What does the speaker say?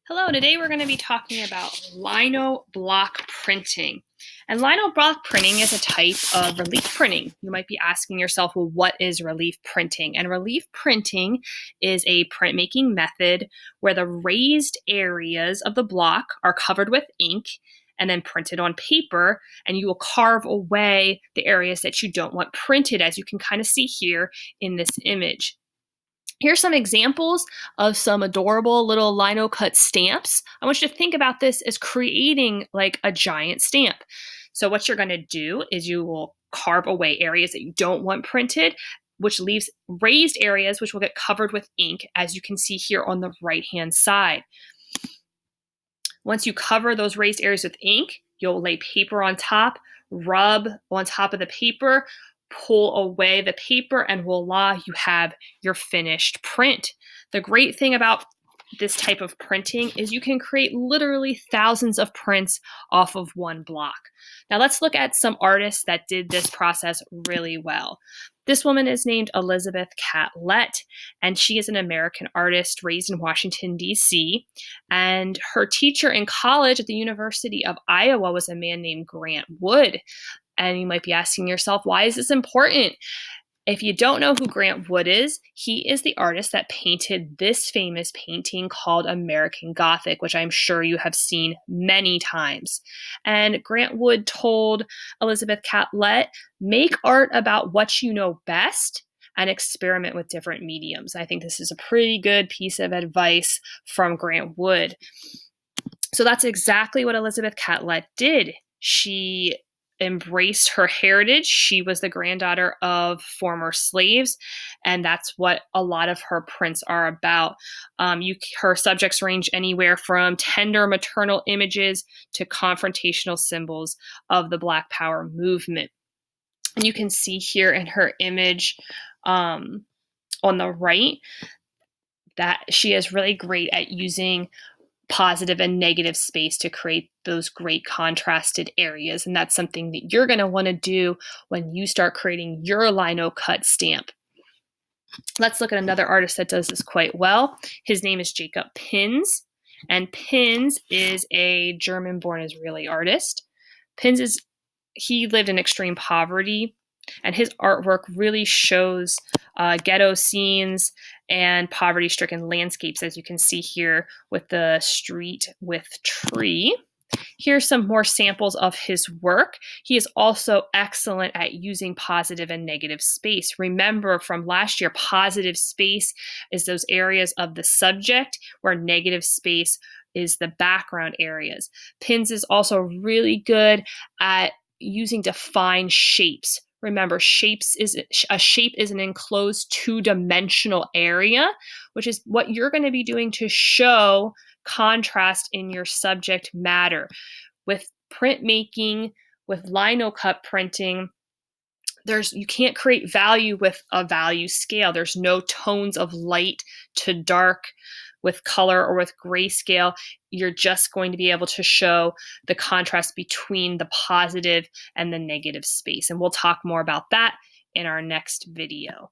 Hello, today we're going to be talking about lino block printing. And lino block printing is a type of relief printing. You might be asking yourself, well, what is relief printing? And relief printing is a printmaking method where the raised areas of the block are covered with ink and then printed on paper, and you will carve away the areas that you don't want printed, as you can kind of see here in this image. Here's some examples of some adorable little Linocut stamps. I want you to think about this as creating like a giant stamp. So what you're going to do is you will carve away areas that you don't want printed, which leaves raised areas which will get covered with ink, as you can see here on the right-hand side. Once you cover those raised areas with ink, you'll lay paper on top, rub on top of the paper, pull away the paper, and voila, you have your finished print. The great thing about this type of printing is you can create literally thousands of prints off of one block. Now let's look at some artists that did this process really well. This woman is named Elizabeth Catlett, and she is an American artist raised in Washington, D.C. And her teacher in college at the University of Iowa was a man named Grant Wood. And you might be asking yourself, why is this important? If you don't know who Grant Wood is, he is the artist that painted this famous painting called American Gothic, which I'm sure you have seen many times. And Grant Wood told Elizabeth Catlett, make art about what you know best and experiment with different mediums. I think this is a pretty good piece of advice from Grant Wood. So that's exactly what Elizabeth Catlett did. She embraced her heritage. She was the granddaughter of former slaves, and that's what a lot of her prints are about. Her subjects range anywhere from tender maternal images to confrontational symbols of the Black Power movement. And you can see here in her image on the right that she is really great at using positive and negative space to create those great contrasted areas. And that's something that you're going to want to do when you start creating your Linocut stamp. Let's look at another artist that does this quite well. His name is Jacob Pinz, and Pinz is a German-born Israeli artist. He lived in extreme poverty, and his artwork really shows ghetto scenes and poverty-stricken landscapes, as you can see here with the street with tree. Here's some more samples of his work. He is also excellent at using positive and negative space. Remember from last year, positive space is those areas of the subject where negative space is the background areas. Pinz is also really good at using defined shapes. Remember, a shape is an enclosed two-dimensional area, which is what you're going to be doing to show contrast in your subject matter. With printmaking, with Linocut printing, you can't create value with a value scale. There's no tones of light to dark with color or with grayscale. You're just going to be able to show the contrast between the positive and the negative space. And we'll talk more about that in our next video.